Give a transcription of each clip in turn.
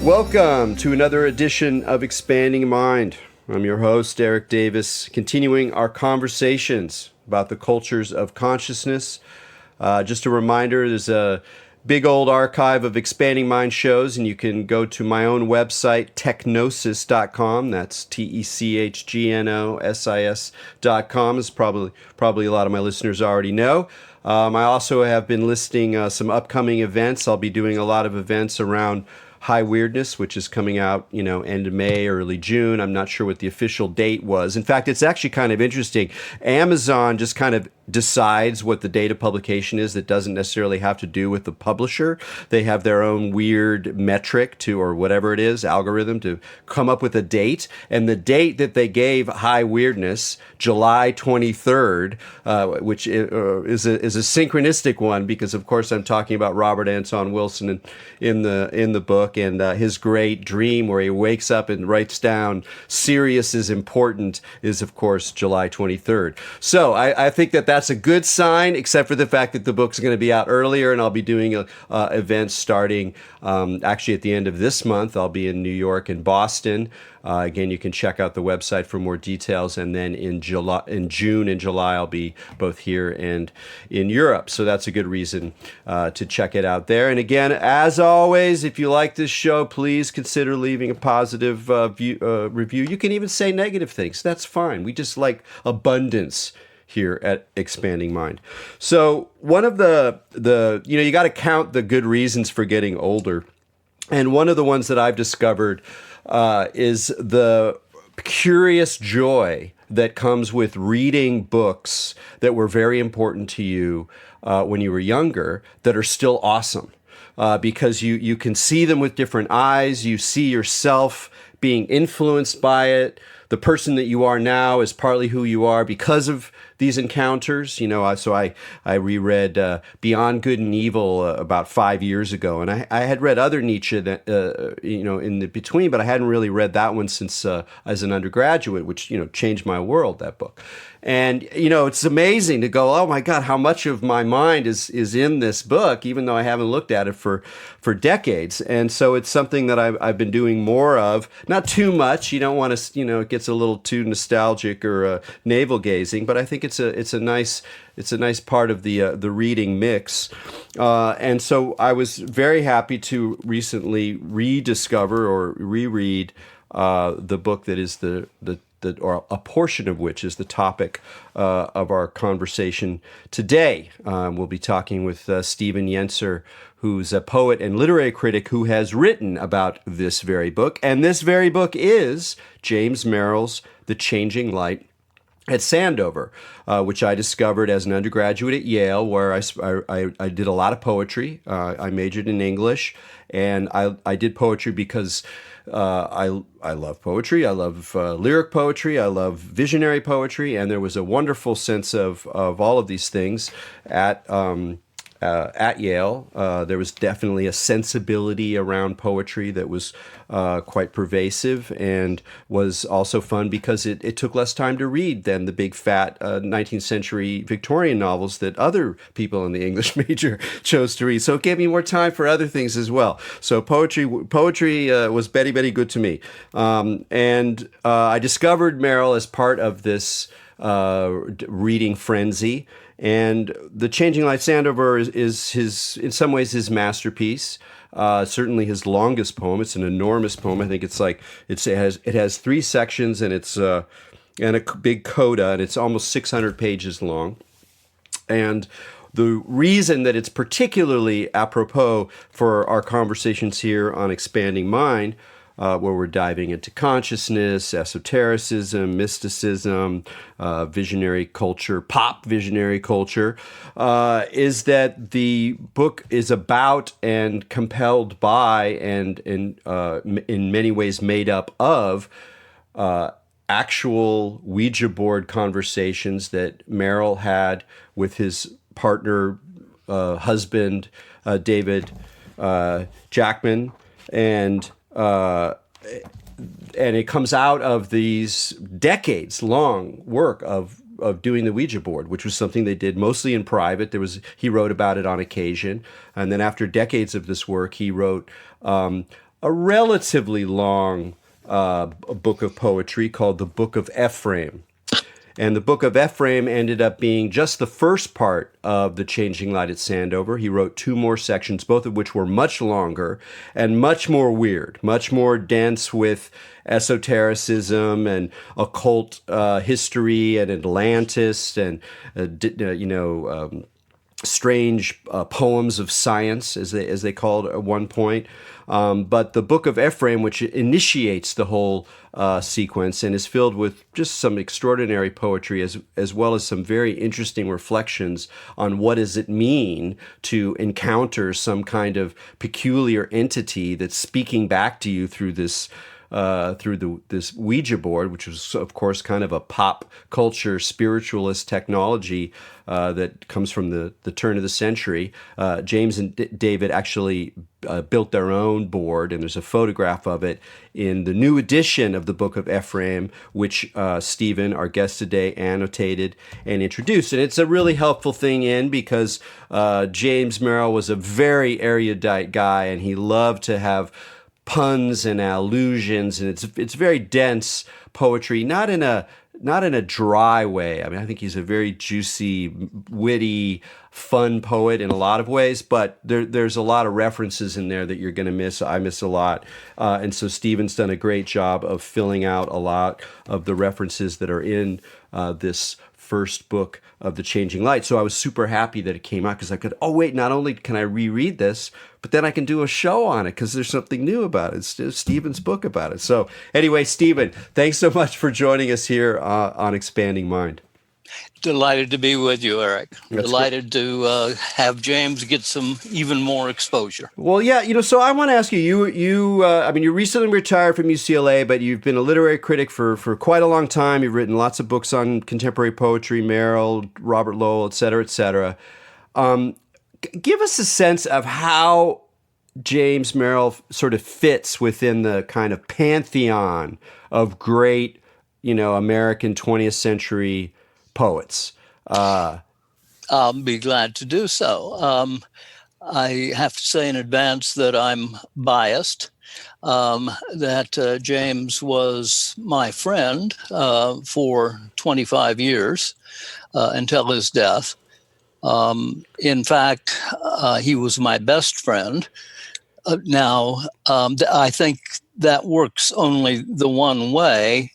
Welcome to another edition of Expanding Mind. I'm your host, Eric Davis, continuing our conversations about the cultures of consciousness. Just a reminder, there's a big old archive of Expanding Mind shows, and you can go to my own website, techgnosis.com. That's TECHGNOSIS.com, as probably a lot of my listeners already know. I also have been listing some upcoming events. I'll be doing a lot of events around High Weirdness, which is coming out, end of May, early June. I'm not sure what the official date was. In fact, it's actually kind of interesting. Amazon just kind of decides what the date of publication is. That doesn't necessarily have to do with the publisher. They have their own weird metric or whatever it is, algorithm to come up with a date. And the date that they gave High Weirdness, July 23rd, which is a synchronistic one because, of course, I'm talking about Robert Anton Wilson in the book and his great dream where he wakes up and writes down Sirius is important is, of course, July 23rd. So I think that's a good sign, except for the fact that the book's going to be out earlier, and I'll be doing events starting actually at the end of this month. I'll be in New York and Boston. Again, you can check out the website for more details. And then in June and July, I'll be both here and in Europe. So that's a good reason to check it out there. And again, as always, if you like this show, please consider leaving a positive review. You can even say negative things. That's fine. We just like abundance here at Expanding Mind. So one of the you got to count the good reasons for getting older. And one of the ones that I've discovered is the curious joy that comes with reading books that were very important to you when you were younger that are still awesome. Because you can see them with different eyes. You see yourself being influenced by it. The person that you are now is partly who you are because of these encounters. So I reread Beyond Good and Evil about 5 years ago, and I had read other Nietzsche that in the between, but I hadn't really read that one since as an undergraduate, which changed my world. That book. And, it's amazing to go, oh my God, how much of my mind is in this book, even though I haven't looked at it for decades. And so it's something that I've been doing more of, not too much. You don't want to, it gets a little too nostalgic or navel gazing, but I think it's a nice part of the reading mix. And so I was very happy to recently rediscover or reread the book that is or a portion of which is the topic of our conversation today. We'll be talking with Stephen Yenser, who's a poet and literary critic who has written about this very book. And this very book is James Merrill's The Changing Light at Sandover, which I discovered as an undergraduate at Yale, where I did a lot of poetry. I majored in English, and I did poetry because I love poetry. I love lyric poetry. I love visionary poetry, and there was a wonderful sense of all of these things at Yale. There was definitely a sensibility around poetry that was quite pervasive and was also fun because it took less time to read than the big fat 19th century Victorian novels that other people in the English major chose to read. So it gave me more time for other things as well. So poetry was very, very good to me. And I discovered Merrill as part of this reading frenzy. And The Changing Light Sandover is his, in some ways, his masterpiece. Certainly his longest poem. It's an enormous poem. I think it has 3 sections and it's and a big coda, and it's almost 600 pages long. And the reason that it's particularly apropos for our conversations here on Expanding Mind, where we're diving into consciousness, esotericism, mysticism, visionary culture, pop visionary culture, is that the book is about and compelled by and in many ways made up of actual Ouija board conversations that Merrill had with his partner, husband, David Jackman, and it comes out of these decades-long work of doing the Ouija board, which was something they did mostly in private. He wrote about it on occasion, and then after decades of this work, he wrote a relatively long book of poetry called the Book of Ephraim. And the Book of Ephraim ended up being just the first part of The Changing Light at Sandover. He wrote 2 more sections, both of which were much longer and much more weird, much more dense with esotericism and occult history and Atlantis and, strange poems of science, as they called at one point. But the Book of Ephraim, which initiates the whole sequence and is filled with just some extraordinary poetry, as well as some very interesting reflections on what does it mean to encounter some kind of peculiar entity that's speaking back to you through this this Ouija board, which was, of course, kind of a pop culture spiritualist technology that comes from the turn of the century. James and David actually built their own board, and there's a photograph of it in the new edition of the Book of Ephraim, which Stephen, our guest today, annotated and introduced. And it's a really helpful thing because James Merrill was a very erudite guy, and he loved to have puns and allusions, and it's very dense poetry, not in a dry way. I mean, I think he's a very juicy, witty, fun poet in a lot of ways, but there's a lot of references in there that you're going to miss. I miss a lot. And so Stephen's done a great job of filling out a lot of the references that are in this first book of The Changing Light. So I was super happy that it came out because I could, not only can I reread this, but then I can do a show on it because there's something new about it. It's Stephen's book about it. So anyway, Stephen, thanks so much for joining us here on Expanding Mind. Delighted to be with you, Eric. That's Delighted to have James get some even more exposure. Well, yeah, so I want to ask you, you recently retired from UCLA, but you've been a literary critic for quite a long time. You've written lots of books on contemporary poetry, Merrill, Robert Lowell, et cetera, et cetera. Give us a sense of how James Merrill sort of fits within the kind of pantheon of great, American 20th century poets. I'll be glad to do so. I have to say in advance that I'm biased, that James was my friend for 25 years until his death. In fact, he was my best friend. Now, I think that works only the one way.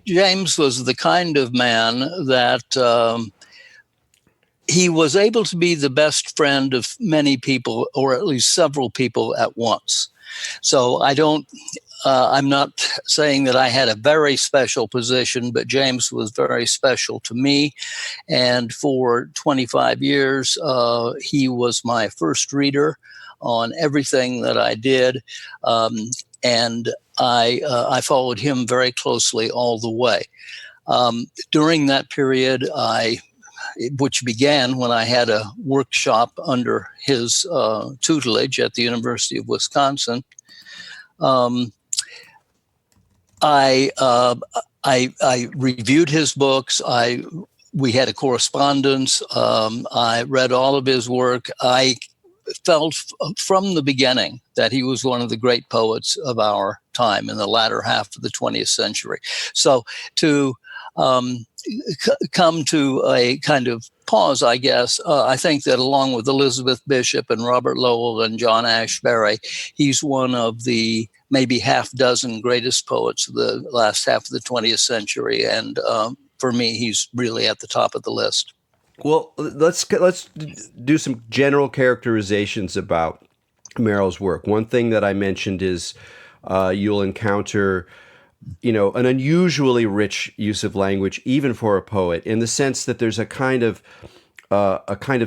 James was the kind of man that he was able to be the best friend of many people, or at least several people at once. So I'm not saying that I had a very special position, but James was very special to me. And for 25 years, he was my first reader on everything that I did. And I followed him very closely all the way. During that period, which began when I had a workshop under his tutelage at the University of Wisconsin, I reviewed his books. We had a correspondence. I read all of his work. I felt from the beginning that he was one of the great poets of our time in the latter half of the 20th century. So to come to a kind of pause, I guess, I think that along with Elizabeth Bishop and Robert Lowell and John Ashbery, he's one of the maybe half dozen greatest poets of the last half of the 20th century. And for me, he's really at the top of the list. Well, let's do some general characterizations about Merrill's work. One thing that I mentioned is you'll encounter, an unusually rich use of language, even for a poet, in the sense that there's a kind of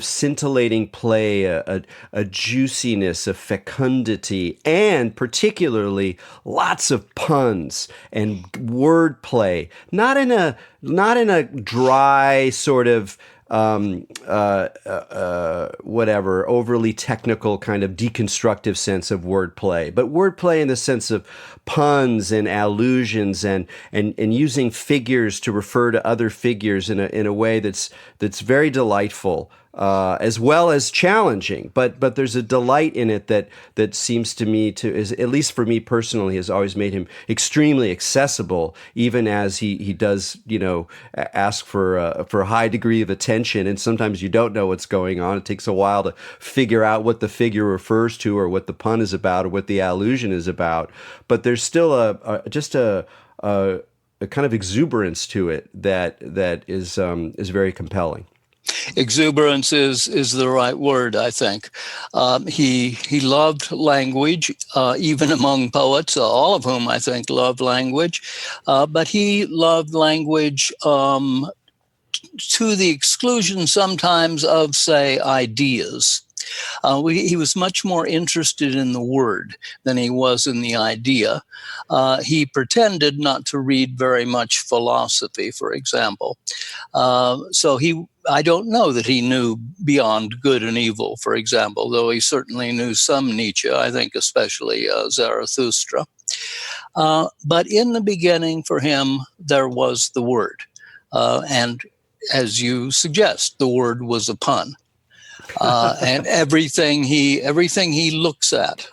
scintillating play, a juiciness, a fecundity, and particularly lots of puns and wordplay. Not in a dry sort of whatever, overly technical kind of deconstructive sense of wordplay, but wordplay in the sense of puns and allusions and using figures to refer to other figures in a way that's very delightful. As well as challenging, but there's a delight in it that seems to me is, at least for me personally, has always made him extremely accessible, even as he does, ask for a high degree of attention, and sometimes you don't know what's going on. It takes a while to figure out what the figure refers to, or what the pun is about, or what the allusion is about. But there's still a kind of exuberance to it that is very compelling. Exuberance is the right word, I think. He loved language, even among poets, all of whom I think loved language. But he loved language to the exclusion sometimes of, say, ideas. He was much more interested in the word than he was in the idea. He pretended not to read very much philosophy, for example. I don't know that he knew beyond good and evil, for example, though he certainly knew some Nietzsche, I think especially Zarathustra. But in the beginning, for him, there was the word. And as you suggest, the word was a pun. And everything he looks at,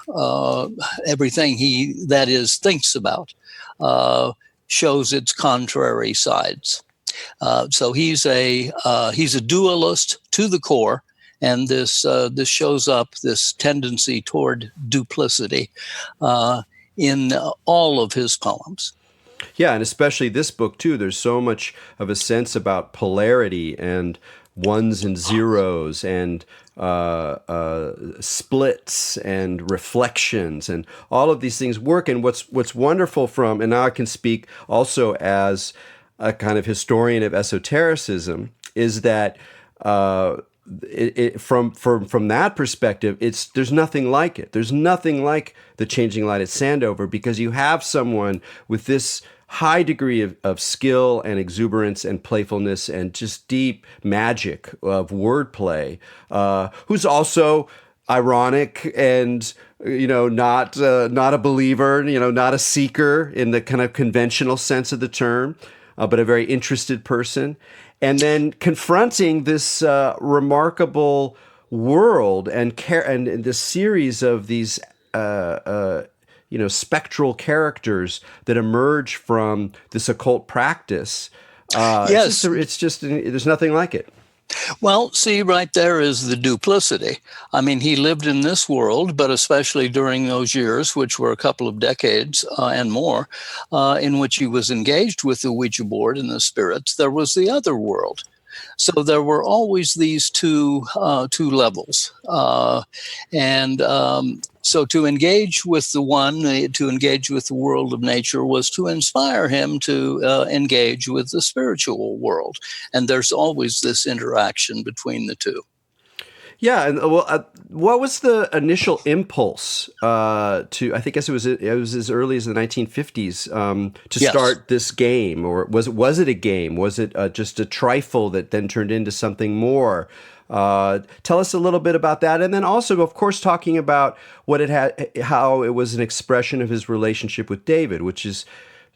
everything he, that is, thinks about, shows its contrary sides. So he's a dualist to the core, and this shows up, this tendency toward duplicity in all of his poems. Yeah, and especially this book too. There's so much of a sense about polarity and ones and zeros and splits and reflections, and all of these things work. And what's wonderful and now I can speak also as a kind of historian of esotericism, is that from that perspective, there's nothing like it. There's nothing like the Changing Light at Sandover, because you have someone with this high degree of skill and exuberance and playfulness and just deep magic of wordplay, who's also ironic and not a believer, not a seeker in the kind of conventional sense of the term, but a very interested person, and then confronting this remarkable world and this series of these spectral characters that emerge from this occult practice. Yes, there's nothing like it. Well, see, right there is the duplicity. I mean, he lived in this world, but especially during those years, which were a couple of decades and more, in which he was engaged with the Ouija board and the spirits, there was the other world. So there were always these two levels. So to engage with the one, to engage with the world of nature, was to inspire him to engage with the spiritual world. And there's always this interaction between the two. Yeah, and what was the initial impulse to? I think it was as early as the 1950s to start this game, or was it a game? Was it just a trifle that then turned into something more? Tell us a little bit about that, and then also, of course, talking about what it had, how it was an expression of his relationship with David, which is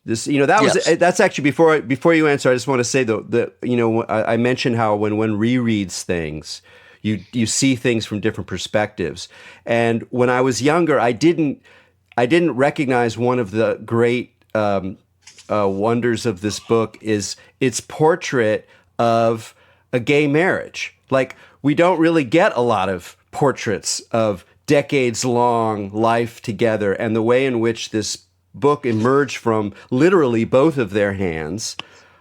this. That's actually before you answer. I just want to say though that I mentioned how when one rereads things, you see things from different perspectives, and when I was younger, I didn't recognize one of the great wonders of this book is its portrait of a gay marriage. Like, we don't really get a lot of portraits of decades-long life together, and the way in which this book emerged from literally both of their hands,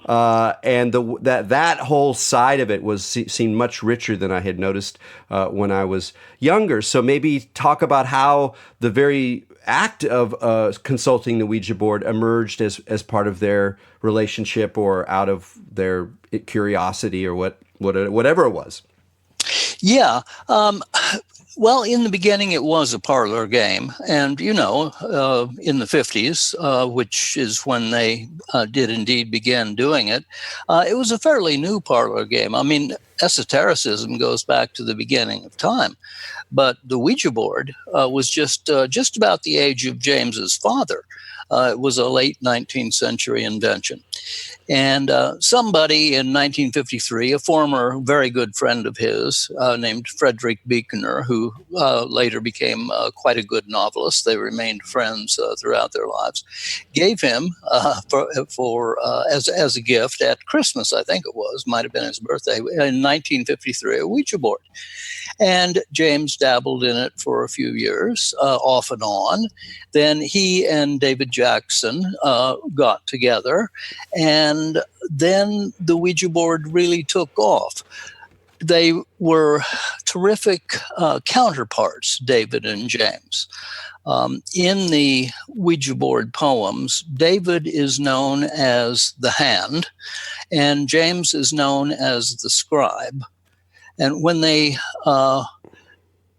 and that whole side of it seemed much richer than I had noticed when I was younger. So maybe talk about how the very act of consulting the Ouija board emerged as part of their relationship, or out of their curiosity, or whatever it was. Yeah. Well, in the beginning, it was a parlor game. And, in the 50s, which is when they did indeed begin doing it, it was a fairly new parlor game. I mean, esotericism goes back to the beginning of time. But the Ouija board was just about the age of James's father. It was a late 19th century invention. And somebody in 1953, a former very good friend of his named Frederick Buechner, who later became quite a good novelist, they remained friends throughout their lives, gave him as a gift at Christmas, I think it was, might have been his birthday, in 1953, a Ouija board. And James dabbled in it for a few years, off and on. Then he and David Jackson got together, and then the Ouija board really took off. They were terrific counterparts, David and James. In the Ouija board poems, David is known as the hand, and James is known as the scribe. And when they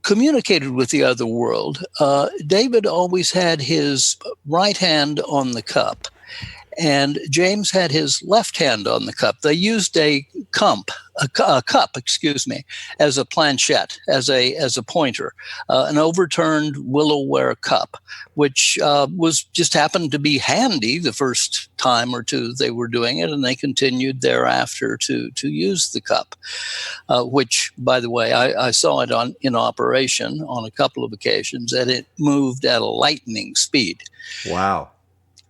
communicated with the other world, David always had his right hand on the cup, and James had his left hand on the cup. They used a cup, as a planchette, as a pointer, an overturned willowware cup, which was just happened to be handy the first time or two they were doing it, and they continued thereafter to use the cup, which, by the way, I saw it in operation on a couple of occasions, and it moved at a lightning speed. Wow.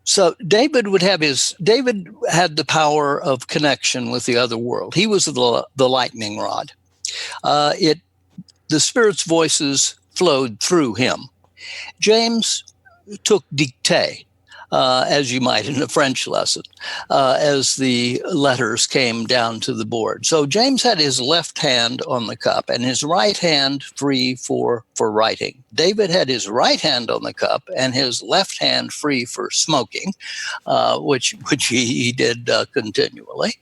So David had the power of connection with the other world. He was the lightning rod. The spirit's voices flowed through him. James took dictée, as you might in a French lesson, as the letters came down to the board. So James had his left hand on the cup and his right hand free for writing. David had his right hand on the cup and his left hand free for smoking, which he did continually.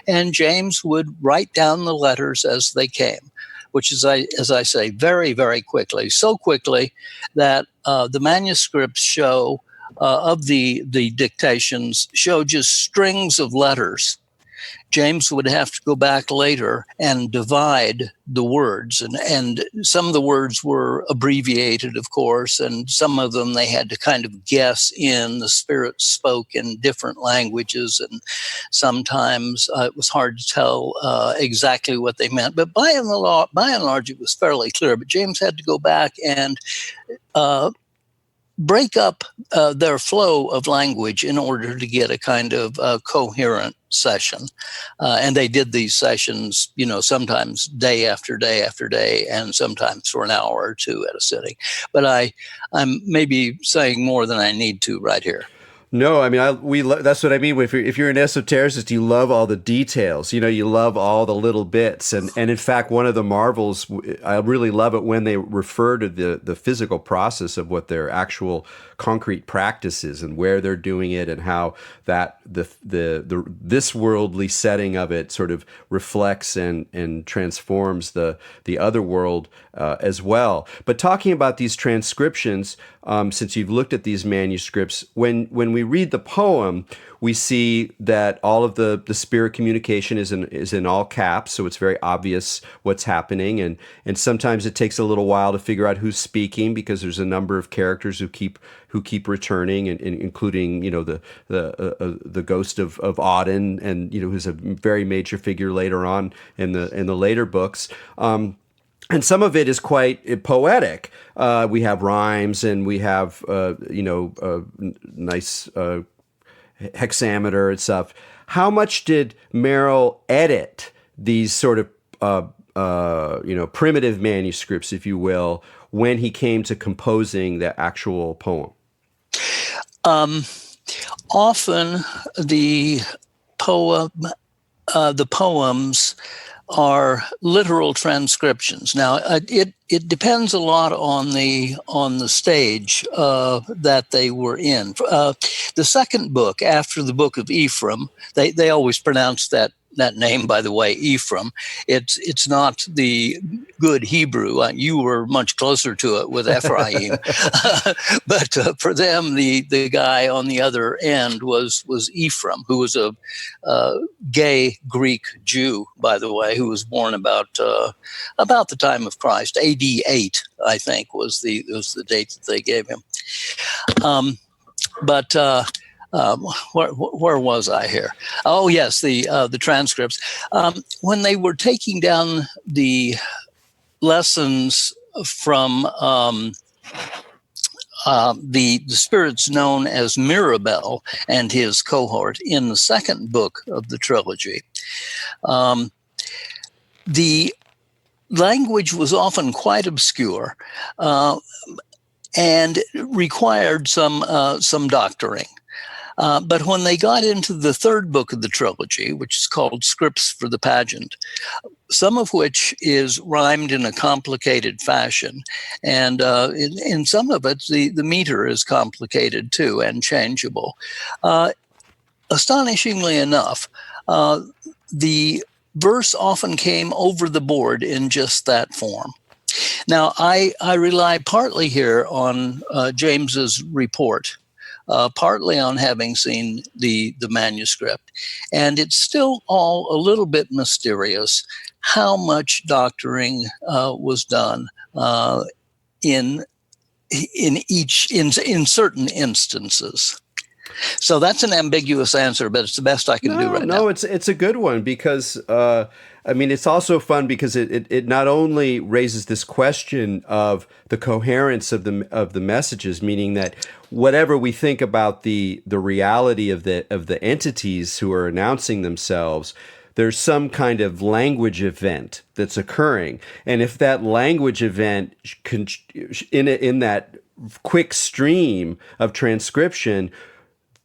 And James would write down the letters as they came, which is, as I say, very, very quickly, so quickly that the manuscripts show of the dictations show just strings of letters. James would have to go back later and divide the words. And some of the words were abbreviated, of course, and some of them they had to kind of guess in. The spirit spoke in different languages, and sometimes it was hard to tell exactly what they meant. But by and large, it was fairly clear. But James had to go back and break up their flow of language in order to get a kind of coherent session. And they did these sessions, sometimes day after day after day, and sometimes for an hour or two at a sitting. But I'm maybe saying more than I need to right here. No, I mean, that's what I mean. If you're an esotericist, you love all the details. You love all the little bits. And in fact, one of the marvels, I really love it when they refer to the physical process of what their actual concrete practice is and where they're doing it, and how that this worldly setting of it sort of reflects and transforms the other world as well. But talking about these transcriptions, since you've looked at these manuscripts, when we read the poem, we see that all of the spirit communication is in all caps, so it's very obvious what's happening, and sometimes it takes a little while to figure out who's speaking, because there's a number of characters who keep returning, and including the ghost of Auden, and who's a very major figure later on in the later books. And some of it is quite poetic. We have rhymes, and we have nice hexameter and stuff. How much did Merrill edit these sort of primitive manuscripts, if you will, when he came to composing the actual poem? Often the poems are literal transcriptions. Now, it depends a lot on the stage that they were in. The second book, after the Book of Ephraim, they always pronounce that that name, by the way, Ephraim. It's not the good Hebrew. You were much closer to it with Ephraim, but for them, the guy on the other end was Ephraim, who was a gay Greek Jew, by the way, who was born about the time of Christ, A.D. 8, I think, was the date that they gave him. Where was I here? Oh, yes, the transcripts. When they were taking down the lessons from the spirits known as Mirabel and his cohort in the second book of the trilogy, the language was often quite obscure and required some doctoring. But when they got into the third book of the trilogy, which is called Scripts for the Pageant, some of which is rhymed in a complicated fashion, and in some of it, the meter is complicated too and changeable. Astonishingly enough, the verse often came over the board in just that form. Now, I rely partly here on James's report, partly on having seen the manuscript. And it's still all a little bit mysterious how much doctoring was done in certain instances. So that's an ambiguous answer, but it's the best I can do right now. No, it's a good one because it's also fun because it not only raises this question of the coherence of the messages, meaning that whatever we think about the reality of the entities who are announcing themselves, there's some kind of language event that's occurring, and if that language event in that quick stream of transcription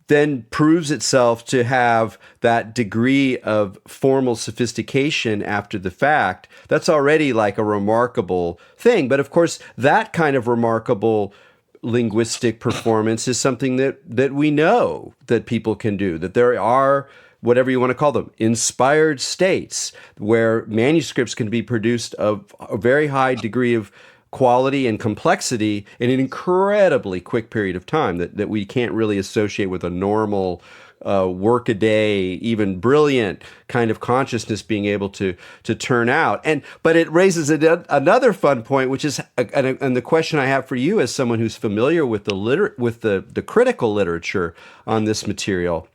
then proves itself to have that degree of formal sophistication after the fact, that's already like a remarkable thing. But of course, that kind of remarkable linguistic performance is something that we know that people can do, that there are, whatever you want to call them, inspired states where manuscripts can be produced of a very high degree of quality and complexity in an incredibly quick period of time that we can't really associate with a normal workaday, even brilliant kind of consciousness being able to turn out. But it raises another fun point, which is, and the question I have for you as someone who's familiar with the critical literature on this material,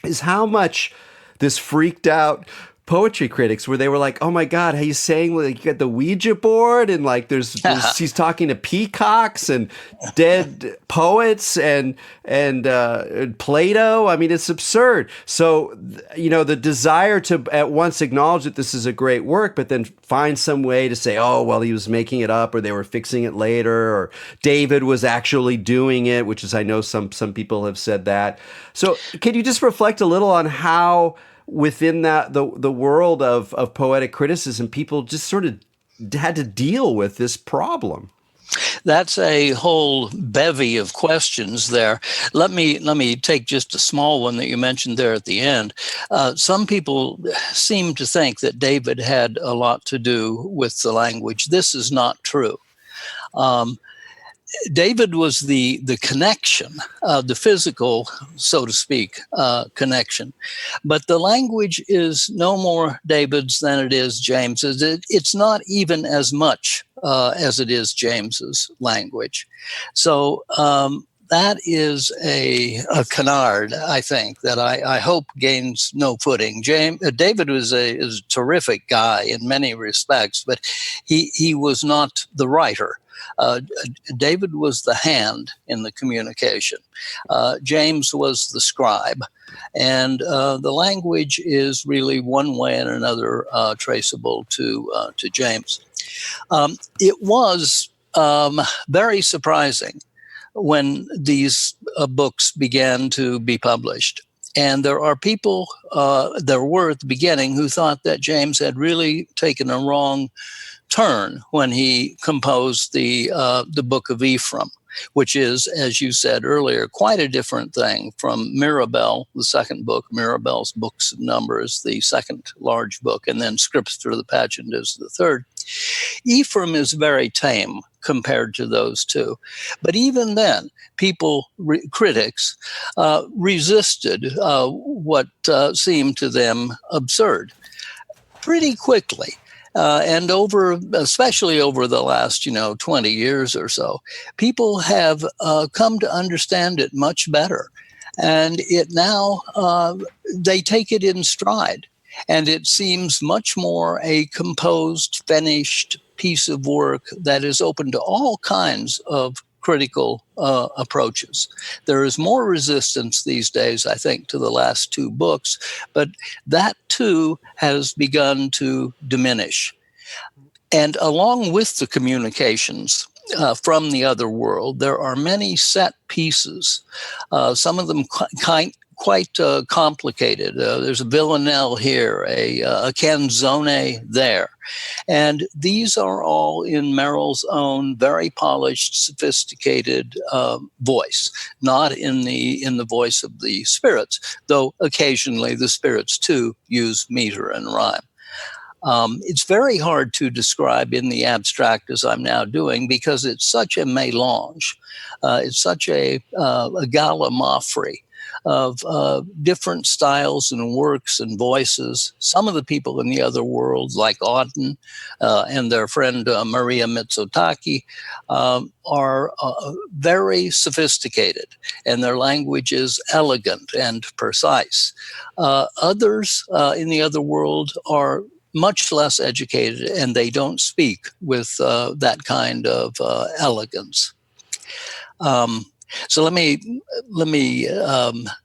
is how much this freaked out poetry critics, where they were like, "Oh my God, how you saying like you got the Ouija board and like there's he's talking to peacocks and dead poets and Plato." I mean, it's absurd. So the desire to at once acknowledge that this is a great work, but then find some way to say, "Oh well, he was making it up, or they were fixing it later, or David was actually doing it," which is, I know some people have said that. So can you just reflect a little on how within that the world of poetic criticism, people just sort of had to deal with this problem? That's a whole bevy of questions there. Let me take just a small one that you mentioned there at the end. Some people seem to think that David had a lot to do with the language. This is not true. David was the connection, the physical, so to speak, connection. But the language is no more David's than it is James's. It's not even as much as it is James's language. So that is a canard, I think, that I hope gains no footing. David was a terrific guy in many respects, but he was not the writer. David was the hand in the communication. James was the scribe. And the language is really one way and another traceable to James. It was very surprising when these books began to be published. And there are people, there were at the beginning, who thought that James had really taken a wrong turn when he composed the Book of Ephraim. which is, as you said earlier, quite a different thing from Mirabel, the second book. Mirabel's Books of Numbers, the second large book, and then Scripts Through the Pageant is the third. Ephraim is very tame compared to those two. But even then, critics, resisted what seemed to them absurd pretty quickly. And especially over the last, 20 years or so, people have come to understand it much better. And it now, they take it in stride. And it seems much more a composed, finished piece of work that is open to all kinds of critical approaches. There is more resistance these days, I think, to the last two books, but that too has begun to diminish. And along with the communications from the other world, there are many set pieces, some of them quite complicated. There's a villanelle here, a canzone there. And these are all in Merrill's own very polished, sophisticated voice, not in the voice of the spirits, though occasionally the spirits too use meter and rhyme. It's very hard to describe in the abstract as I'm now doing because it's such a mélange. It's such a gallimaufry of different styles and works and voices. Some of the people in the other world, like Auden and their friend Maria Mitsotakis, are very sophisticated, and their language is elegant and precise. Others in the other world are much less educated, and they don't speak with that kind of elegance. So let me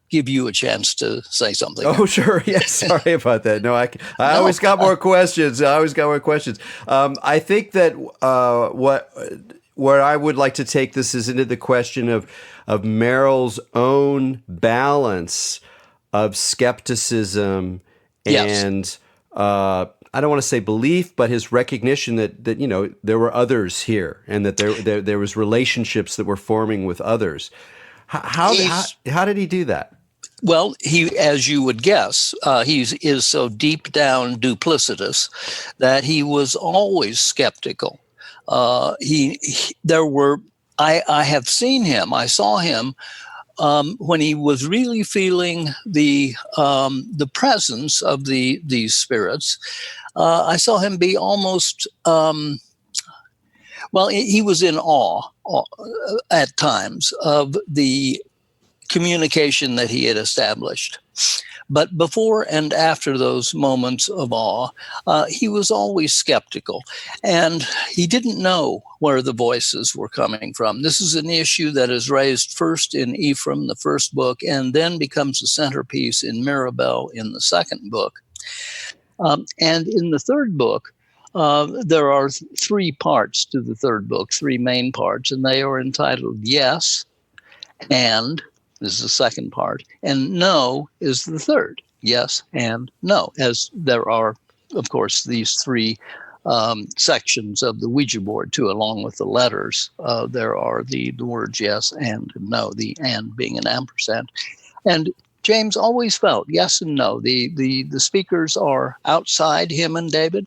give you a chance to say something. Oh, sure. Yes. Sorry about that. No, I always got more questions. I think that where I would like to take this is into the question of Merrill's own balance of skepticism and I don't want to say belief, but his recognition that there were others here, and that there was relationships that were forming with others. How did he do that? Well, he, as you would guess, he is so deep down duplicitous that he was always skeptical. I have seen him. I saw him when he was really feeling the presence of these spirits. I saw him be almost, he was in awe at times of the communication that he had established. But before and after those moments of awe, he was always skeptical, and he didn't know where the voices were coming from. This is an issue that is raised first in Ephraim, the first book, and then becomes a centerpiece in Mirabel in the second book. And in the third book, there are three parts to the third book, three main parts, and they are entitled Yes, and is the second part, and No is the third. Yes and No, as there are, of course, these three sections of the Ouija board too, along with the letters. There are the words yes and no, the and being an ampersand. And James always felt yes and no. The speakers are outside him and David,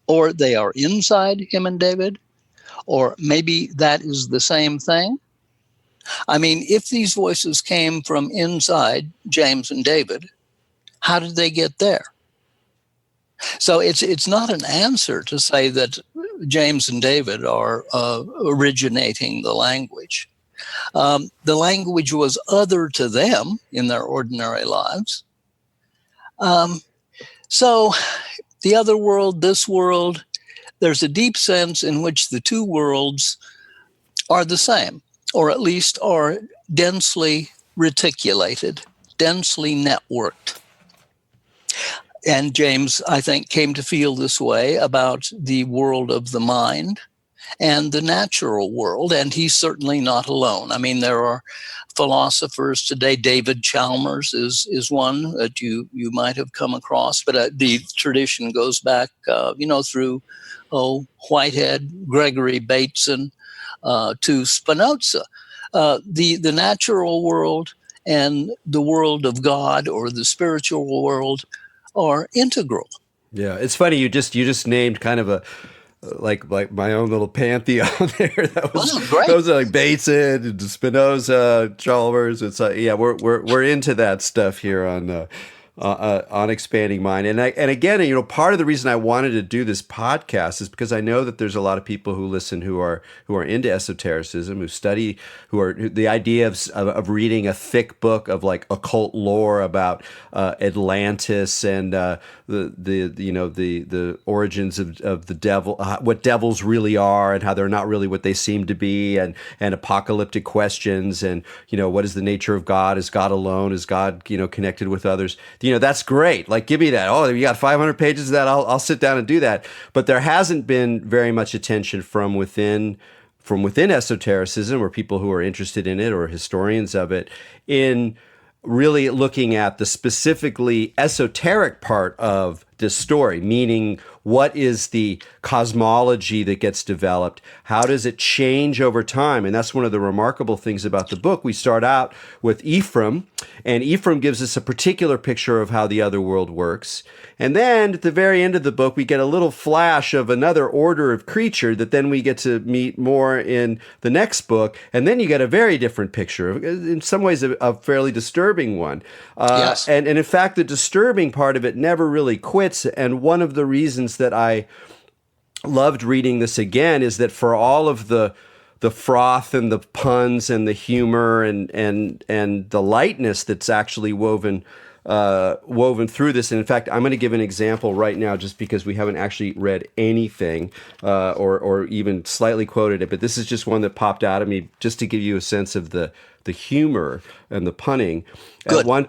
or they are inside him and David, or maybe that is the same thing. I mean, if these voices came from inside James and David, how did they get there? So it's not an answer to say that James and David are originating the language. The language was other to them in their ordinary lives. So the other world, this world, there's a deep sense in which the two worlds are the same, or at least are densely reticulated, densely networked. And James, I think, came to feel this way about the world of the mind and the natural world, and he's certainly not alone. I mean, there are philosophers today. David Chalmers is one that you might have come across, but the tradition goes back, through Whitehead, Gregory Bateson, to Spinoza. The natural world and the world of God, or the spiritual world, are integral. Yeah, it's funny. You just named kind of a like my own little pantheon there. That was great. Those are like Bateson, Spinoza, Chalmers. It's yeah, we're into that stuff here on Expanding Mind. And again, you know, part of the reason I wanted to do this podcast is because I know that there's a lot of people who listen who are into esotericism, who study, the idea of reading a thick book of like occult lore about Atlantis and the origins of the devil, what devils really are, and how they're not really what they seem to be, and apocalyptic questions, and what is the nature of God? Is God alone? Is God connected with others? That's great. Like, give me that. Oh, you got 500 pages of that. I'll sit down and do that. But there hasn't been very much attention from within esotericism, or people who are interested in it, or historians of it, in really looking at the specifically esoteric part of this story, meaning what is the cosmology that gets developed? How does it change over time? And that's one of the remarkable things about the book. We start out with Ephraim, and Ephraim gives us a particular picture of how the other world works. And then at the very end of the book, we get a little flash of another order of creature that then we get to meet more in the next book. And then you get a very different picture, in some ways a fairly disturbing one. Yes. And in fact, the disturbing part of it never really quits. And one of the reasons that I loved reading this again is that for all of the froth and the puns and the humor and the lightness that's actually woven through this. And in fact, I'm going to give an example right now, just because we haven't actually read anything or even slightly quoted it. But this is just one that popped out of me, just to give you a sense of the humor and the punning. Good. At one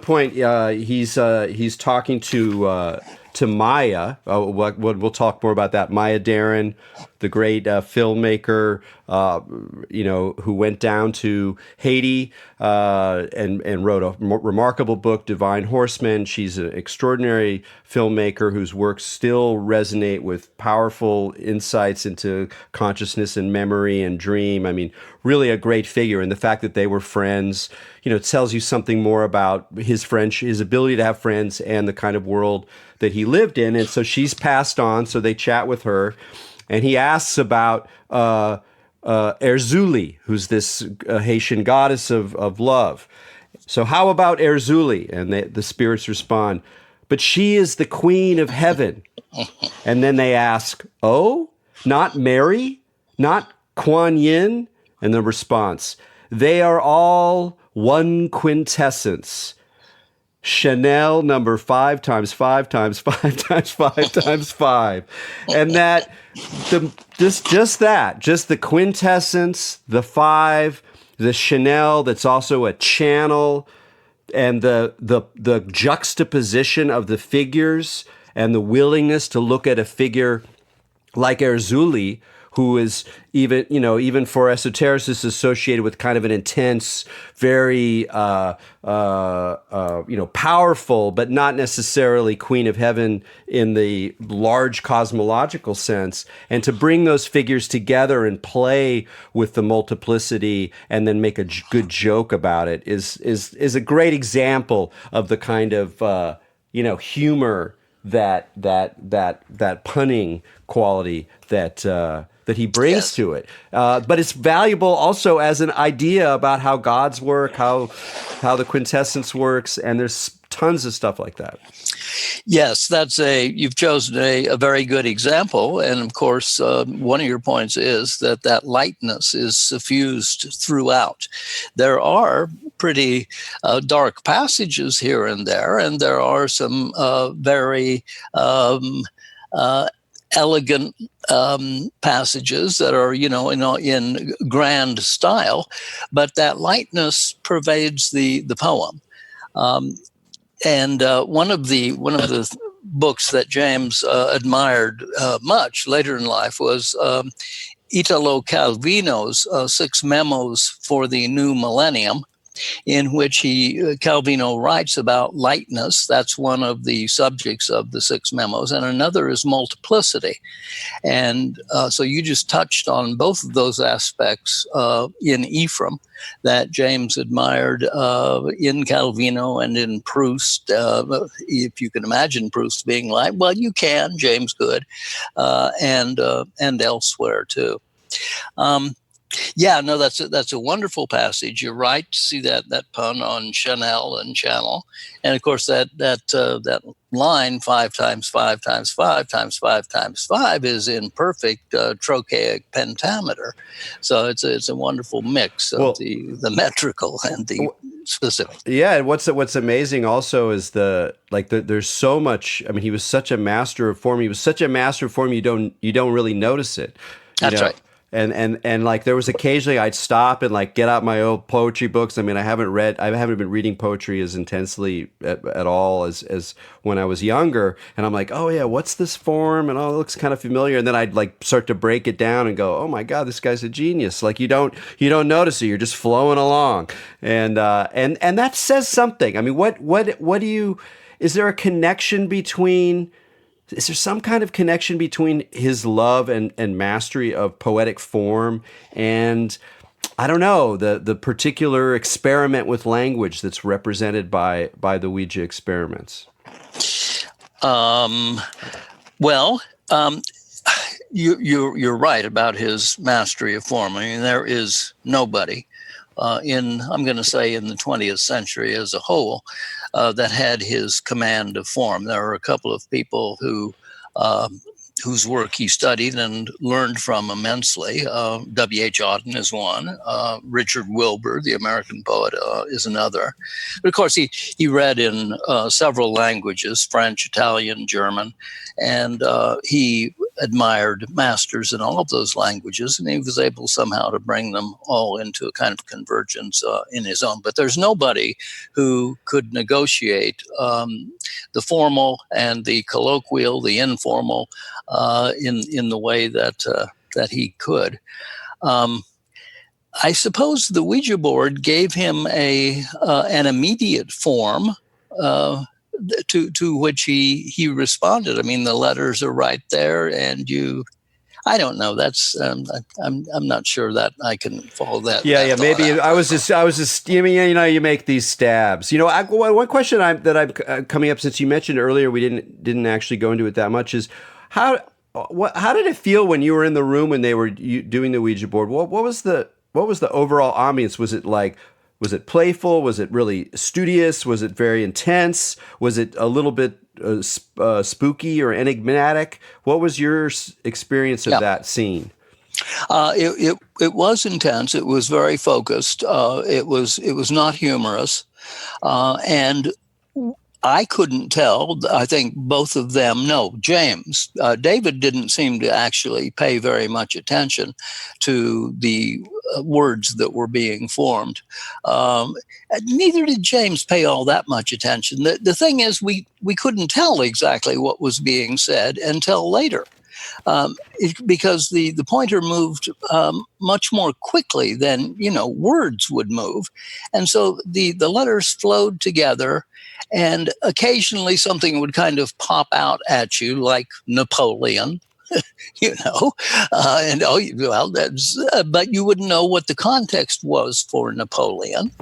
point, he's talking to Maya. We'll talk more about that. Maya Deren, the great filmmaker, who went down to Haiti and wrote a remarkable book, Divine Horsemen. She's an extraordinary filmmaker whose works still resonate with powerful insights into consciousness and memory and dream. I mean, really a great figure. And the fact that they were friends, it tells you something more about his ability to have friends and the kind of world that he lived in. And so she's passed on, so they chat with her. And he asks about Erzuli, who's this Haitian goddess of love. So how about Erzuli? And the spirits respond, but she is the queen of heaven. And then they ask, oh, not Mary? Not Kuan Yin? And the response, they are all one quintessence. Chanel number 5 times 5 times 5 times 5 times 5. And that just the quintessence, the 5, the Chanel that's also a channel, and the juxtaposition of the figures and the willingness to look at a figure like Erzuli, who is even for esotericists associated with kind of an intense, very powerful, but not necessarily Queen of Heaven in the large cosmological sense, and to bring those figures together and play with the multiplicity and then make a good joke about it is a great example of the kind of humor that punning quality that he brings to it. But it's valuable also as an idea about how gods work, how the quintessence works, and there's tons of stuff like that. Yes, you've chosen a very good example. And of course, one of your points is that lightness is suffused throughout. There are pretty dark passages here and there are some very elegant passages that are, in grand style, but that lightness pervades the poem. And one of the books that James admired much later in life was Italo Calvino's 6 Memos for the New Millennium. in which Calvino writes about lightness. That's one of the subjects of the 6 memos, and another is multiplicity. And so you just touched on both of those aspects in Ephraim that James admired in Calvino and in Proust. If you can imagine Proust being like, well, you can, James could, and elsewhere too. Yeah, no, that's a wonderful passage. You're right to see that pun on Chanel and channel, and of course that line 5 times 5 times 5 times 5 times 5 is in perfect trochaic pentameter. So it's a wonderful mix of the metrical and the specific. Yeah, and what's amazing also is there's so much. I mean, he was such a master of form. He was such a master of form. You don't really notice it. That's right. And like there was occasionally I'd stop and like get out my old poetry books. I mean, I haven't been reading poetry as intensely at all as when I was younger. And I'm like, oh yeah, what's this form? And it looks kind of familiar. And then I'd like start to break it down and go, oh my God, this guy's a genius. Like you don't notice it. You're just flowing along. And that says something. I mean, is there a connection between? Is there some kind of connection between his love and mastery of poetic form and, I don't know, the particular experiment with language that's represented by the Ouija experiments? You're right about his mastery of form. I mean, there is nobody I'm going to say in the 20th century as a whole, that had his command of form. There are a couple of people whose work he studied and learned from immensely. W.H. Auden is one. Richard Wilbur, the American poet, is another. But of course, he read in several languages, French, Italian, German, and he admired masters in all of those languages, and he was able somehow to bring them all into a kind of convergence in his own. But there's nobody who could negotiate the formal and the colloquial, the informal, in the way that he could. I suppose the Ouija board gave him an immediate form to which he responded. I mean, the letters are right there, and I don't know. That's I'm not sure that I can follow that. Yeah. Maybe I was just. You mean, you make these stabs. One question that I'm coming up, since you mentioned earlier, we didn't actually go into it that much, is how did it feel when you were in the room when they were doing the Ouija board? What was the overall ambience? Was it playful? Was it really studious? Was it very intense? Was it a little bit spooky or enigmatic? What was your experience of that scene? It was intense. It was very focused. It was not humorous, and I couldn't tell. I think both of them. No, James. David didn't seem to actually pay very much attention to the words that were being formed. Neither did James pay all that much attention. The thing is, we couldn't tell exactly what was being said until later. Because the pointer moved much more quickly than words would move, and so the letters flowed together, and occasionally something would kind of pop out at you, like Napoleon, and but you wouldn't know what the context was for Napoleon,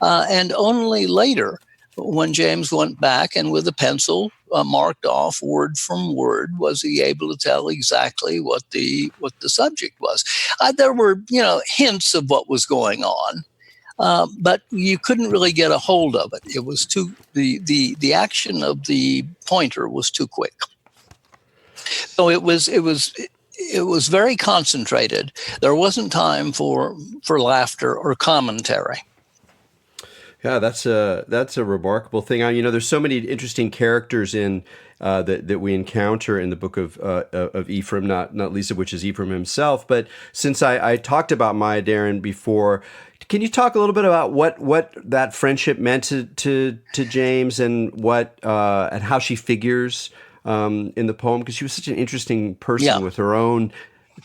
and only later, when James went back and with a pencil marked off word from word, was he able to tell exactly what the subject was. There were hints of what was going on, but you couldn't really get a hold of it. It was the action of the pointer was too quick. So it was very concentrated. There wasn't time for laughter or commentary. Yeah, that's a remarkable thing. There's so many interesting characters in that we encounter in the Book of Ephraim, not least of which is Ephraim himself. But since I talked about Maya Deren before, can you talk a little bit about what that friendship meant to James and and how she figures in the poem? Because she was such an interesting person with her own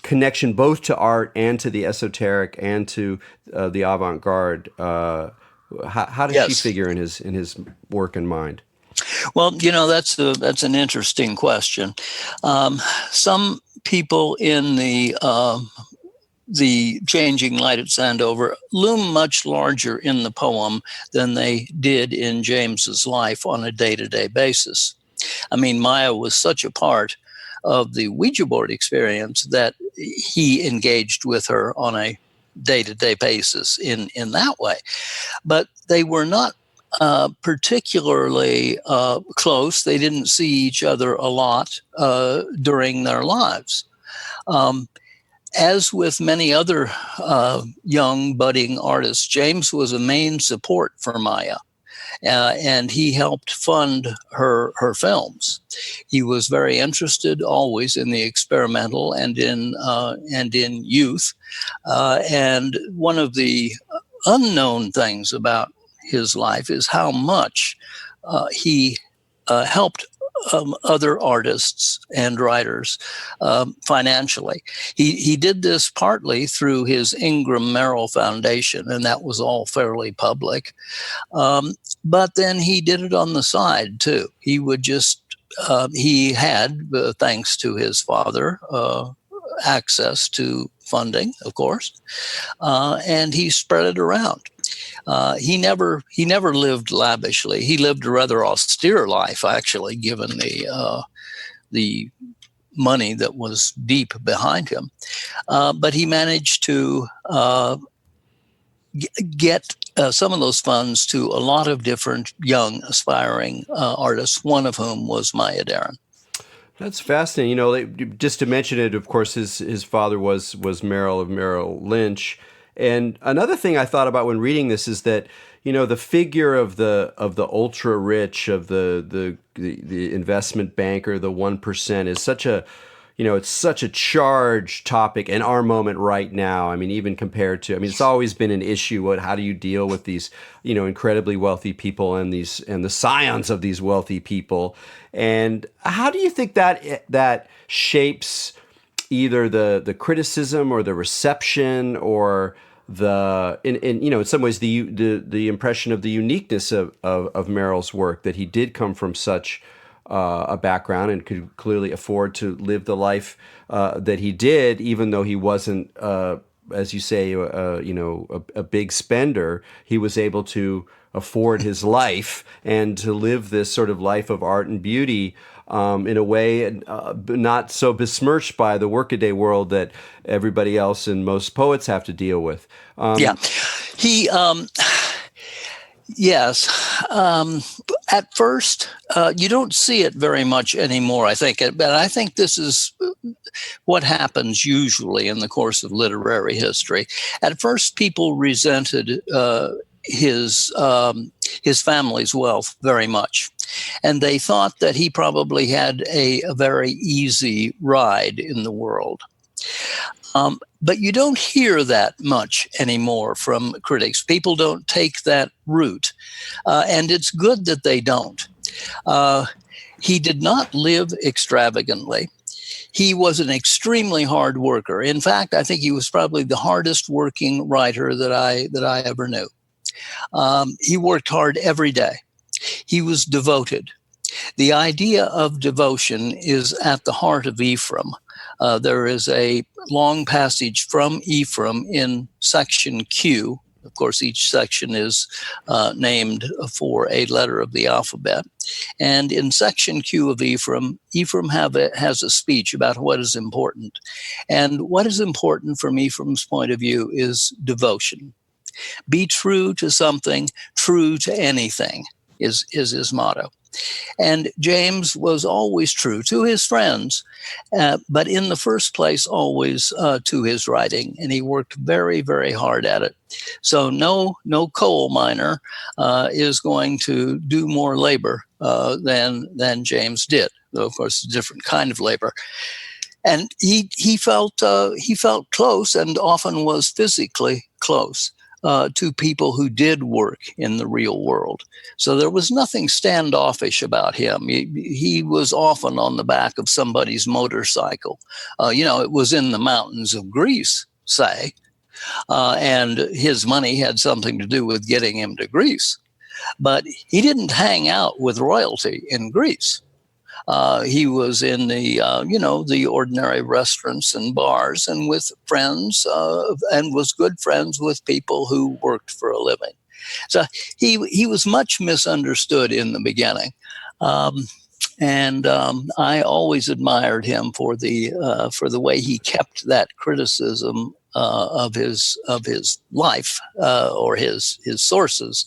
connection both to art and to the esoteric and to the avant-garde. How does she Yes. figure in his work and mind? Well, that's an interesting question. Some people in the changing light at Sandover loom much larger in the poem than they did in James's life on a day-to-day basis. I mean, Maya was such a part of the Ouija board experience that he engaged with her on a day-to-day basis in that way. But they were not particularly close. They didn't see each other a lot during their lives. As with many other young budding artists, James was a main support for Maya. And he helped fund her films. He was very interested always in the experimental and in youth. And one of the unknown things about his life is how much he helped other artists and writers financially. He did this partly through his Ingram Merrill Foundation, and that was all fairly public. But then he did it on the side too. He would just he had, thanks to his father, access to funding, of course, and he spread it around. He never lived lavishly. He lived a rather austere life, actually, given the money that was deep behind him. But he managed to get some of those funds to a lot of different young aspiring artists, one of whom was Maya Deren. That's fascinating. Just to mention it, of course, his father was Merrill of Merrill Lynch. And another thing I thought about when reading this is that, the figure of the ultra rich, of the investment banker, the 1%, is such a, it's such a charged topic in our moment right now. I mean, even compared to, it's always been an issue. How do you deal with these, incredibly wealthy people and the scions of these wealthy people? And how do you think that shapes either the criticism or the reception, or in some ways the impression of the uniqueness of Merrill's work, that he did come from such a background and could clearly afford to live the life that he did, even though he wasn't, as you say, a big spender. He was able to afford his life and to live this sort of life of art and beauty in a way not so besmirched by the workaday world that everybody else and most poets have to deal with. He, yes. At first, you don't see it very much anymore, I think. But I think this is what happens usually in the course of literary history. At first, people resented his family's wealth very much. And they thought that he probably had a very easy ride in the world. But you don't hear that much anymore from critics. People don't take that route. And it's good that they don't. He did not live extravagantly. He was an extremely hard worker. In fact, I think he was probably the hardest working writer that I ever knew. He worked hard every day. He was devoted. The idea of devotion is at the heart of Ephraim. There is a long passage from Ephraim in section Q. Of course, each section is named for a letter of the alphabet. And in section Q of Ephraim, Ephraim has a speech about what is important. And what is important from Ephraim's point of view is devotion. Be true to something, true to anything is his motto. And James was always true to his friends, but in the first place, always to his writing. And he worked very, very hard at it. So no coal miner is going to do more labor than James did, though, of course, a different kind of labor. And he felt close, and often was physically close to people who did work in the real world. So there was nothing standoffish about him. He was often on the back of somebody's motorcycle. It was in the mountains of Greece, say, and his money had something to do with getting him to Greece. But he didn't hang out with royalty in Greece. He was in the ordinary restaurants and bars and with friends, and was good friends with people who worked for a living. So he was much misunderstood in the beginning. And I always admired him for the way he kept that criticism of his life or his sources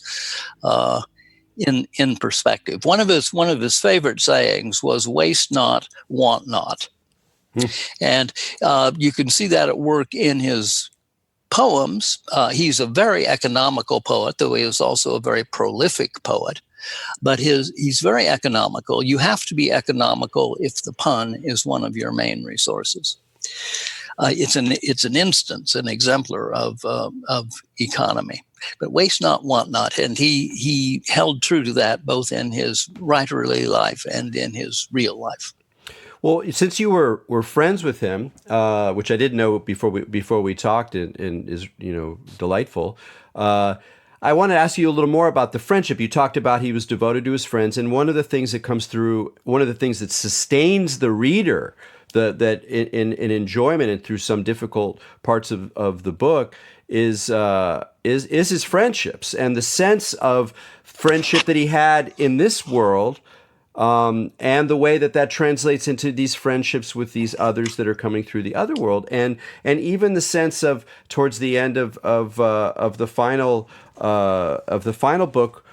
in perspective. One of his favorite sayings was "Waste not, want not," and you can see that at work in his poems. He's a very economical poet, though he is also a very prolific poet. But he's very economical. You have to be economical if the pun is one of your main resources. It's an instance, an exemplar of economy. But waste not, want not, and he held true to that both in his writerly life and in his real life. Well, since you were friends with him, which I didn't know before we talked, and is delightful. I want to ask you a little more about the friendship. You talked about he was devoted to his friends, and one of the things that comes through, one of the things that sustains the reader, that in enjoyment and through some difficult parts of the book, is his friendships and the sense of friendship that he had in this world. And the way that translates into these friendships with these others that are coming through the other world, and even the sense of towards the end of the final book,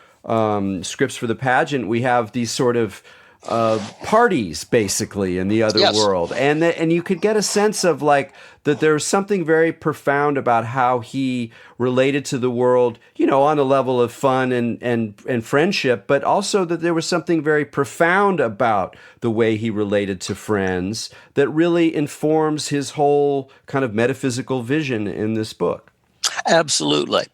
Scripts for the Pageant, we have these sort of parties basically in the other world, and you could get a sense of like that there's something very profound about how he related to the world, on a level of fun and friendship, but also that there was something very profound about the way he related to friends that really informs his whole kind of metaphysical vision in this book. Absolutely.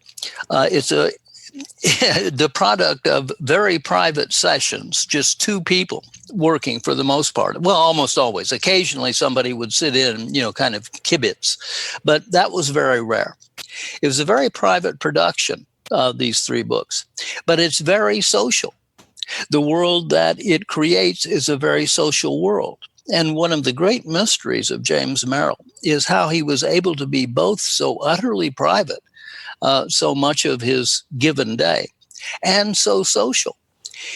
It's the product of very private sessions, just two people working for the most part. Well, almost always. Occasionally somebody would sit in, kind of kibitz, but that was very rare. It was a very private production of these three books, but it's very social. The world that it creates is a very social world. And one of the great mysteries of James Merrill is how he was able to be both so utterly private, so much of his given day, and so social.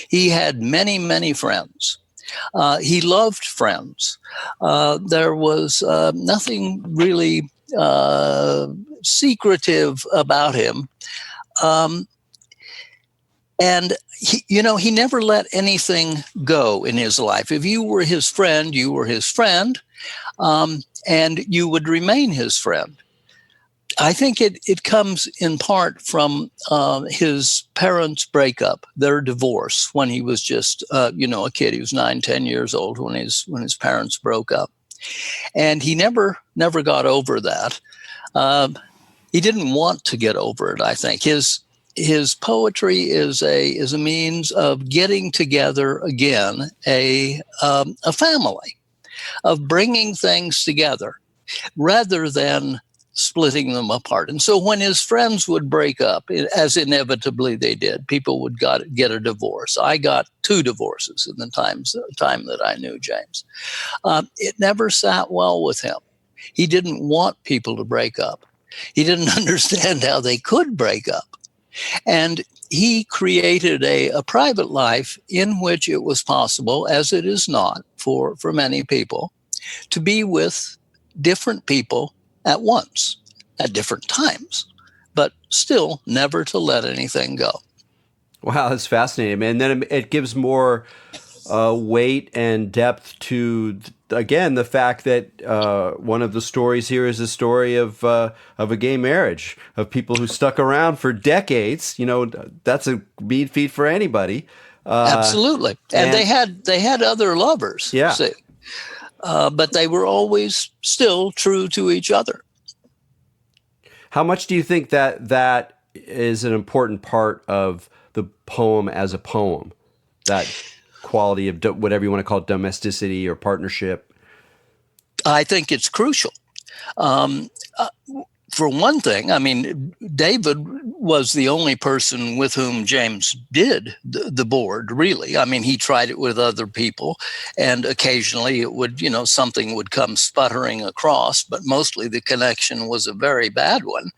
He had many, many friends. He loved friends. There was nothing really secretive about him. And he never let anything go in his life. If you were his friend, you were his friend, and you would remain his friend. I think it comes in part from his parents' breakup, their divorce, when he was just a kid. He was 9-10 years old when his parents broke up, and he never got over that. He didn't want to get over it. I think his poetry is a means of getting together again, a family, of bringing things together rather than splitting them apart. And so when his friends would break up, as inevitably they did, people would get a divorce. I got 2 divorces in the time that I knew James. It never sat well with him. He didn't want people to break up. He didn't understand how they could break up. And he created a private life in which it was possible, as it is not for many people, to be with different people at once, at different times, but still never to let anything go. Wow, that's fascinating. And then it gives more weight and depth to, again, the fact that one of the stories here is a story of a gay marriage, of people who stuck around for decades. That's a meat feed for anybody. Absolutely. And they had other lovers. Yeah. See? But they were always still true to each other. How much do you think that is an important part of the poem as a poem? That quality of whatever you want to call it, domesticity or partnership? I think it's crucial. for one thing, I mean, David was the only person with whom James did the board, really. I mean, he tried it with other people, and occasionally it would, something would come sputtering across, but mostly the connection was a very bad one,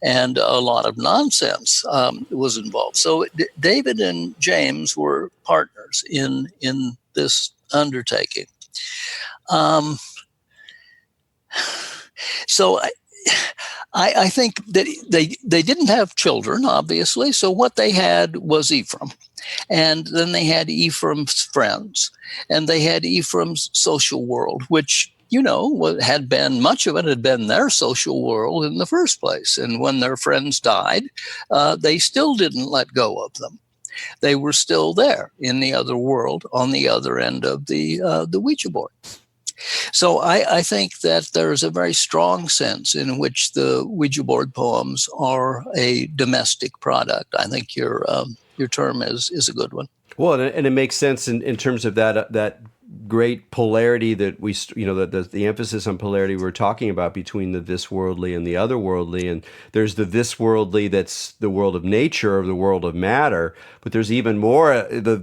and a lot of nonsense was involved. So David and James were partners in this undertaking. So I think that they didn't have children, obviously. So what they had was Ephraim. And then they had Ephraim's friends. And they had Ephraim's social world, which, had been, much of it had been their social world in the first place. And when their friends died, they still didn't let go of them. They were still there in the other world on the other end of the Ouija board. So I think that there's a very strong sense in which the Ouija board poems are a domestic product. I think your term is a good one. Well, and it makes sense in terms of that great polarity that we, the emphasis on polarity we're talking about between the this worldly and the otherworldly. And there's the this worldly that's the world of nature, or the world of matter, but there's even more the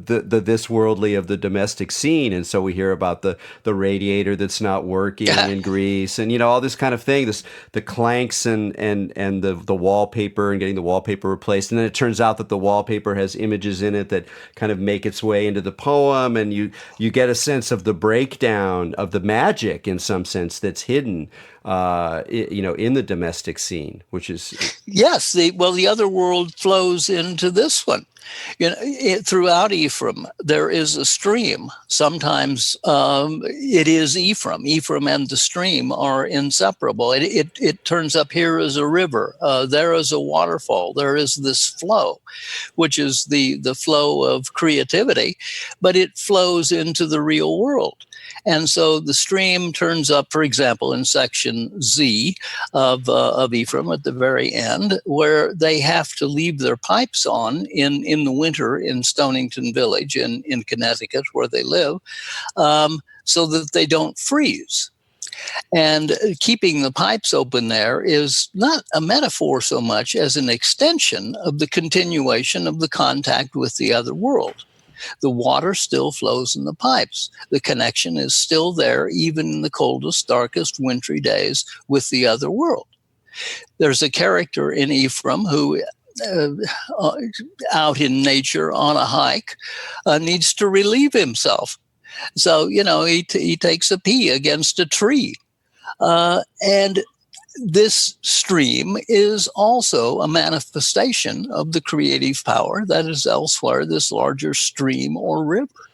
this worldly of the domestic scene. And so we hear about the radiator that's not working in Greece, and all this kind of thing, the clanks and the wallpaper and getting the wallpaper replaced. And then it turns out that the wallpaper has images in it that kind of make its way into the poem, and you get a sense of the breakdown of the magic in some sense that's hidden in the domestic scene, which is yes. The other world flows into this one. Throughout Ephraim, there is a stream. Sometimes it is Ephraim. Ephraim and the stream are inseparable. It turns up here as a river. There is a waterfall. There is this flow, which is the flow of creativity, but it flows into the real world. And so the stream turns up, for example, in section Z of Ephraim at the very end, where they have to leave their pipes on in the winter in Stonington Village in Connecticut, where they live, so that they don't freeze. And keeping the pipes open there is not a metaphor so much as an extension of the continuation of the contact with the other world. The water still flows in the pipes. The connection is still there, even in the coldest, darkest, wintry days with the other world. There's a character in Ephraim who, out in nature on a hike, needs to relieve himself. So, he takes a pee against a tree. And this stream is also a manifestation of the creative power that is elsewhere, this larger stream or river.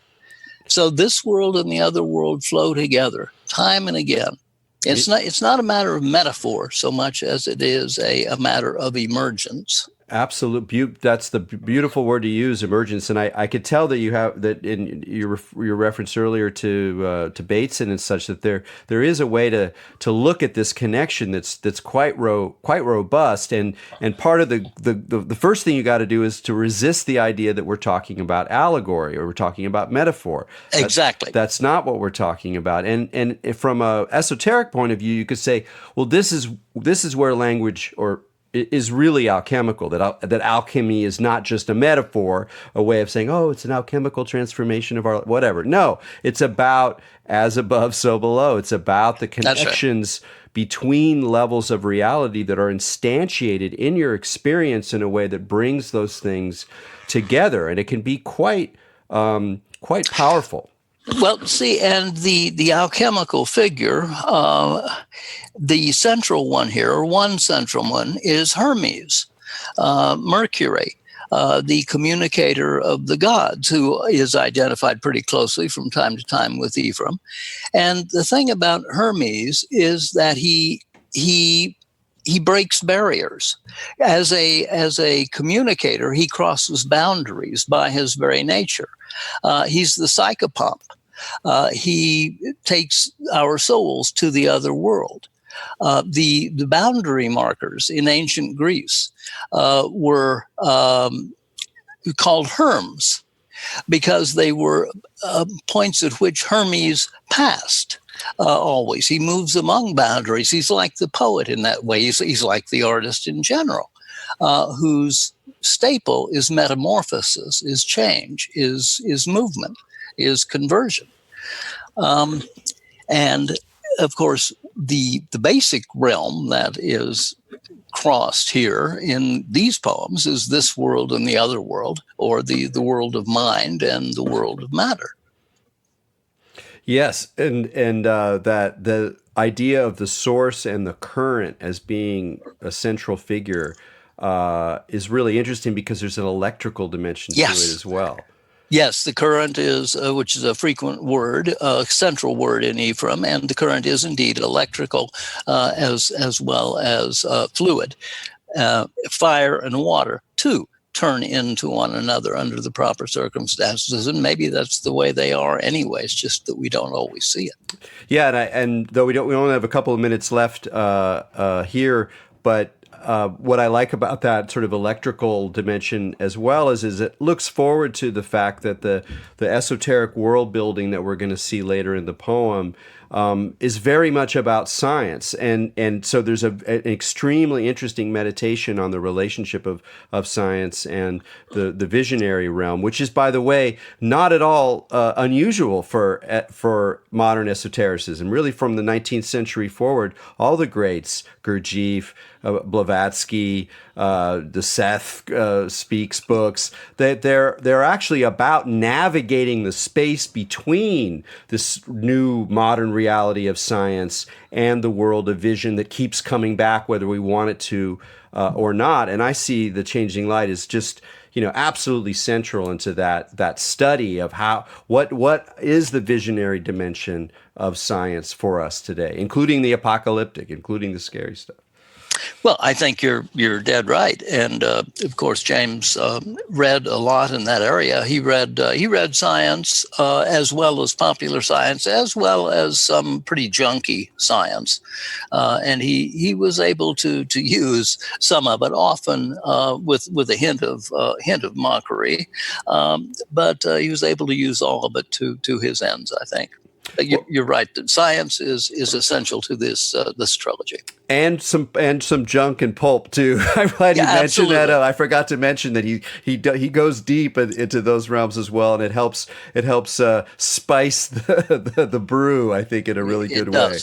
So this world and the other world flow together time and again. It's not a matter of metaphor so much as it is a matter of emergence. Absolute. That's the beautiful word to use, emergence. And I could tell that you have that in your reference earlier to Bateson and such, that there is a way to look at this connection that's quite robust. And part of the first thing you got to do is to resist the idea that we're talking about allegory or we're talking about metaphor. Exactly. That's not what we're talking about. And from a esoteric point of view, you could say, well, this is where language is really alchemical, that alchemy is not just a metaphor, a way of saying, oh, it's an alchemical transformation of our whatever. No, it's about as above, so below. It's about the connections between levels of reality that are instantiated in your experience in a way that brings those things together. And it can be quite powerful. Well, see, and the alchemical figure, the central one here, or one central one, is Hermes, Mercury, the communicator of the gods, who is identified pretty closely from time to time with Ephraim. And the thing about Hermes is that he breaks barriers. As a communicator, he crosses boundaries by his very nature. He's the psychopomp. He takes our souls to the other world. The boundary markers in ancient Greece were called herms, because they were points at which Hermes passed. always. He moves among boundaries. He's like the poet in that way. He's like the artist in general, whose staple is metamorphosis, is change, is movement, is conversion. And of course, the basic realm that is crossed here in these poems is this world and the other world, or the world of mind and the world of matter. Yes, and that the idea of the source and the current as being a central figure is really interesting, because there's an electrical dimension to it as well. Yes, the current is, which is a frequent word, central word in Ephraim, and the current is indeed electrical as well as fluid. Fire and water, too, turn into one another under the proper circumstances, and maybe that's the way they are anyway. It's just that we don't always see it. Yeah, and though we only have a couple of minutes left here, but what I like about that sort of electrical dimension as well is it looks forward to the fact that the esoteric world building that we're going to see later in the poem is very much about science. And so there's an extremely interesting meditation on the relationship of science and the visionary realm, which is, by the way, not at all unusual for modern esotericism. Really, from the 19th century forward, all the greats, Gurdjieff, Blavatsky, the Seth Speaks books, that they're actually about navigating the space between this new modern reality of science and the world of vision that keeps coming back, whether we want it to or not. And I see the changing light as just, absolutely central into that study of what is the visionary dimension of science for us today, including the apocalyptic, including the scary stuff. Well, I think you're dead right, and of course James read a lot in that area. He read science as well as popular science, as well as some pretty junky science, and he was able to use some of it, often with a hint of mockery, but he was able to use all of it to his ends, I think. You're right. Science is essential to this trilogy, and some junk and pulp too. I'm glad you mentioned that. I forgot to mention that he goes deep into those realms as well, and it helps spice the brew, I think, in a really good way.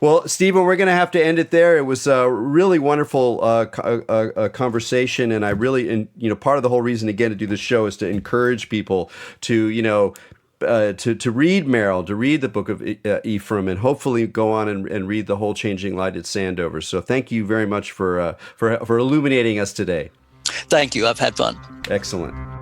Well, Stephen, we're going to have to end it there. It was a really wonderful conversation, and I really, part of the whole reason again to do this show is to encourage people to to read Merrill, to read the Book of Ephraim, and hopefully go on and read The Whole Changing Light at Sandover. So thank you very much for illuminating us today. Thank you. I've had fun. Excellent.